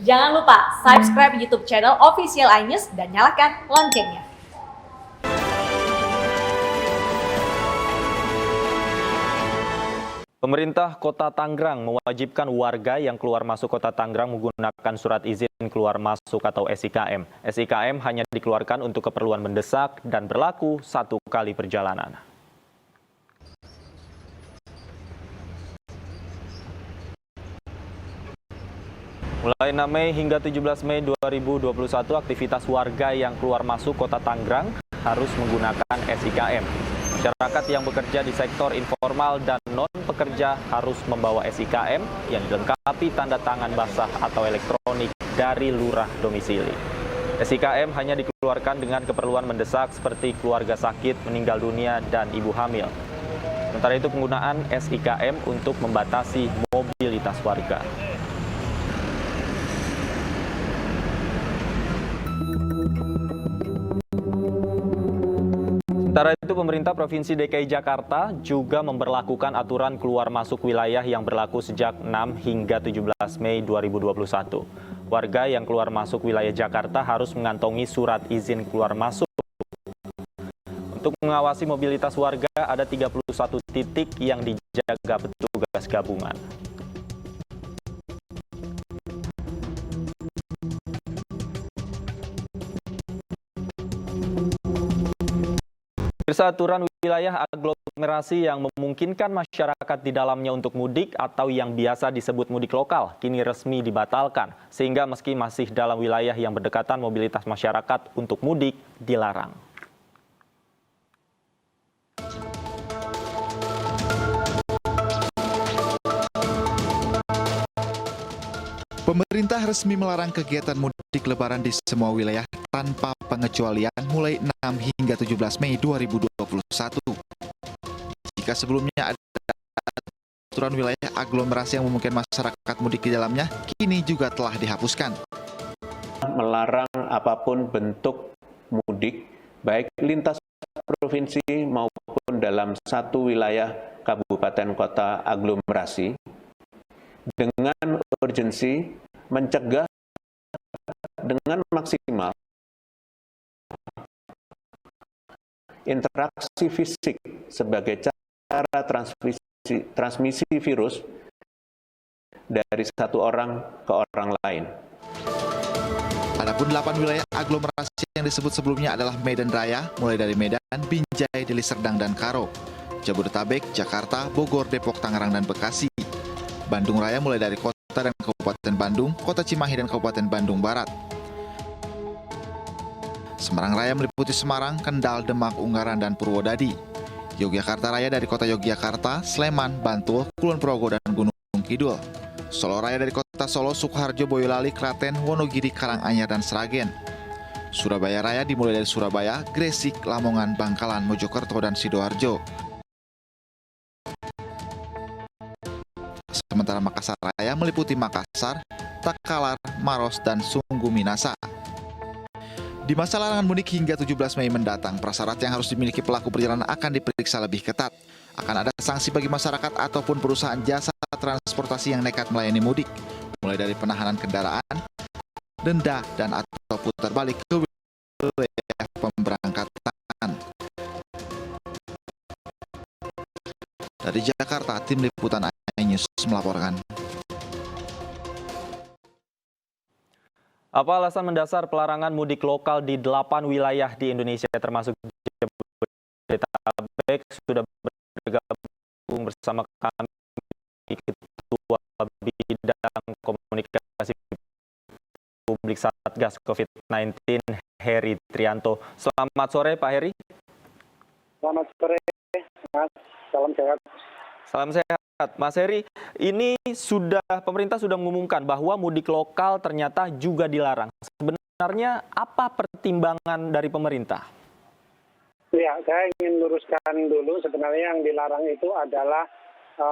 Jangan lupa subscribe YouTube channel Official iNews dan nyalakan loncengnya. Pemerintah Kota Tangerang mewajibkan warga yang keluar masuk Kota Tangerang menggunakan surat izin keluar masuk atau SIKM. SIKM hanya dikeluarkan untuk keperluan mendesak dan berlaku 1 kali perjalanan. Mulai 6 Mei hingga 17 Mei 2021, aktivitas warga yang keluar masuk Kota Tangerang harus menggunakan SIKM. Masyarakat yang bekerja di sektor informal dan non-pekerja harus membawa SIKM yang dilengkapi tanda tangan basah atau elektronik dari lurah domisili. SIKM hanya dikeluarkan dengan keperluan mendesak seperti keluarga sakit, meninggal dunia, dan ibu hamil. Sementara itu penggunaan SIKM untuk membatasi mobilitas warga. Sementara itu, pemerintah Provinsi DKI Jakarta juga memberlakukan aturan keluar masuk wilayah yang berlaku sejak 6 hingga 17 Mei 2021. Warga yang keluar masuk wilayah Jakarta harus mengantongi surat izin keluar masuk. Untuk mengawasi mobilitas warga, ada 31 titik yang dijaga petugas gabungan. Aturan wilayah aglomerasi yang memungkinkan masyarakat di dalamnya untuk mudik atau yang biasa disebut mudik lokal kini resmi dibatalkan, sehingga meski masih dalam wilayah yang berdekatan, mobilitas masyarakat untuk mudik dilarang. Pemerintah resmi melarang kegiatan mudik lebaran di semua wilayah tanpa pengecualian mulai 6 hingga 17 Mei 2021. Jika sebelumnya ada aturan wilayah aglomerasi yang memungkinkan masyarakat mudik di dalamnya, kini juga telah dihapuskan. Melarang apapun bentuk mudik, baik lintas provinsi maupun dalam satu wilayah kabupaten kota aglomerasi, dengan urgensi mencegah dengan maksimal interaksi fisik sebagai cara transmisi virus dari satu orang ke orang lain. Adapun 8 wilayah aglomerasi yang disebut sebelumnya adalah Medan Raya, mulai dari Medan, Binjai, Deli Serdang, dan Karo, Jabodetabek, Jakarta, Bogor, Depok, Tangerang, dan Bekasi, Bandung Raya mulai dari Kota dan Kabupaten Bandung, Kota Cimahi, dan Kabupaten Bandung Barat. Semarang Raya meliputi Semarang, Kendal, Demak, Ungaran, dan Purwodadi. Yogyakarta Raya dari Kota Yogyakarta, Sleman, Bantul, Kulon Progo, dan Gunung Kidul. Solo Raya dari Kota Solo, Sukoharjo, Boyolali, Klaten, Wonogiri, Karanganyar, dan Sragen. Surabaya Raya dimulai dari Surabaya, Gresik, Lamongan, Bangkalan, Mojokerto, dan Sidoarjo. Sementara Makassar Raya meliputi Makassar, Takalar, Maros, dan Sungguh Minasa. Di masa larangan mudik hingga 17 Mei mendatang, prasyarat yang harus dimiliki pelaku perjalanan akan diperiksa lebih ketat. Akan ada sanksi bagi masyarakat ataupun perusahaan jasa transportasi yang nekat melayani mudik, mulai dari penahanan kendaraan, denda, dan atau putar balik ke wilayah pemberangkatan. Dari Jakarta, tim liputan iNews melaporkan. Apa alasan mendasar pelarangan mudik lokal di 8 wilayah di Indonesia termasuk Jabodetabek? Sudah bergabung bersama kami Ketua Bidang Komunikasi Publik Satgas COVID-19 Heri Trianto. Selamat sore Pak Heri. Selamat sore Mas, salam sehat. Salam sehat. Mas Heri, ini pemerintah sudah mengumumkan bahwa mudik lokal ternyata juga dilarang. Sebenarnya apa pertimbangan dari pemerintah? Ya, saya ingin luruskan dulu, sebenarnya yang dilarang itu adalah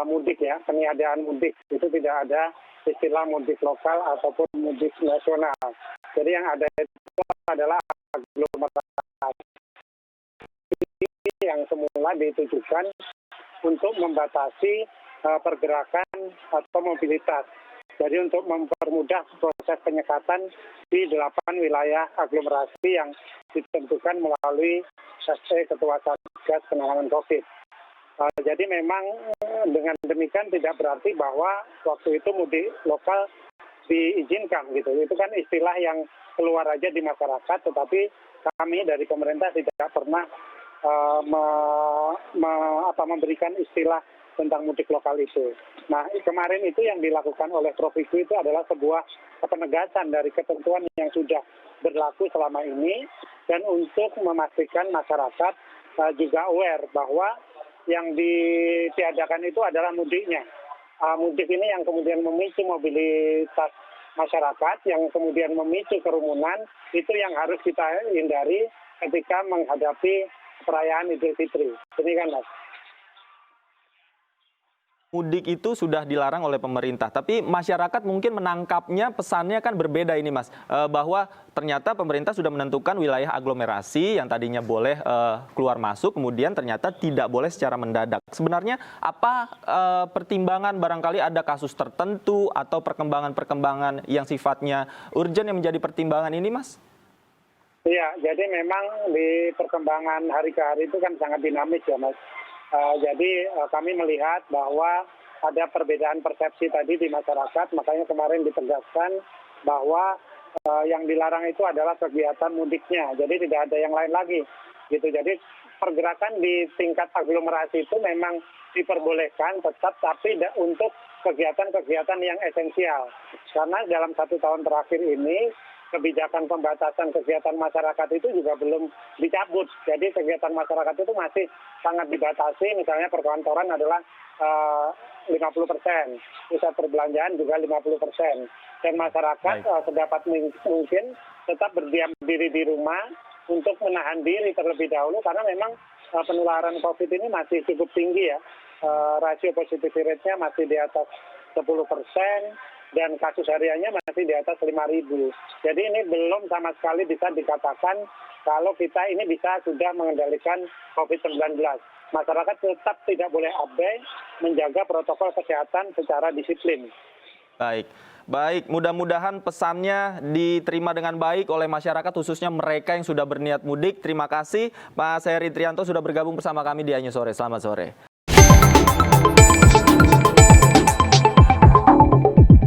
mudik ya, peniadaan mudik. Itu tidak ada istilah mudik lokal ataupun mudik nasional. Jadi yang ada itu adalah aglomerasi yang semula ditujukan untuk membatasi pergerakan atau mobilitas. Jadi untuk mempermudah proses proses penyekatan di 8 wilayah aglomerasi yang ditentukan melalui SE Ketua Satgas Penanganan COVID. Jadi memang dengan demikian tidak berarti bahwa waktu itu mudik lokal diizinkan gitu. Itu kan istilah yang keluar aja di masyarakat, tetapi kami dari pemerintah tidak pernah memberikan istilah tentang mudik lokal itu. Nah, kemarin itu yang dilakukan oleh Prof. Wiku itu adalah sebuah penegasan dari ketentuan yang sudah berlaku selama ini, dan untuk memastikan masyarakat juga aware bahwa yang ditiadakan itu adalah mudiknya. Mudik ini yang kemudian memicu mobilitas masyarakat, yang kemudian memicu kerumunan, itu yang harus kita hindari ketika menghadapi perayaan Idul Fitri. Demikian, Mas. Mudik itu sudah dilarang oleh pemerintah, tapi masyarakat mungkin menangkapnya pesannya kan berbeda ini, Mas, bahwa ternyata pemerintah sudah menentukan wilayah aglomerasi yang tadinya boleh keluar masuk, kemudian ternyata tidak boleh secara mendadak. Sebenarnya apa pertimbangan, barangkali ada kasus tertentu atau perkembangan-perkembangan yang sifatnya urgent yang menjadi pertimbangan ini, Mas? Iya, jadi memang di perkembangan hari ke hari itu kan sangat dinamis ya, Mas. Jadi kami melihat bahwa ada perbedaan persepsi tadi di masyarakat, makanya kemarin ditegaskan bahwa yang dilarang itu adalah kegiatan mudiknya, jadi tidak ada yang lain lagi. Gitu. Jadi pergerakan di tingkat aglomerasi itu memang diperbolehkan tetap, tapi untuk kegiatan-kegiatan yang esensial. Karena dalam 1 tahun terakhir ini, kebijakan pembatasan kegiatan masyarakat itu juga belum dicabut. Jadi kegiatan masyarakat itu masih sangat dibatasi, misalnya perkantoran adalah 50%, pusat perbelanjaan juga 50%. Dan masyarakat sedapat mungkin tetap berdiam diri di rumah untuk menahan diri terlebih dahulu, karena memang penularan COVID ini masih cukup tinggi ya. Rasio positivity rate-nya masih di atas 10%, dan kasus hariannya masih di atas 5.000. Jadi ini belum sama sekali bisa dikatakan kalau kita ini bisa sudah mengendalikan COVID-19. Masyarakat tetap tidak boleh abai menjaga protokol kesehatan secara disiplin. Baik, mudah-mudahan pesannya diterima dengan baik oleh masyarakat, khususnya mereka yang sudah berniat mudik. Terima kasih Mas Heri Trianto sudah bergabung bersama kami di Anju Sore. Selamat sore.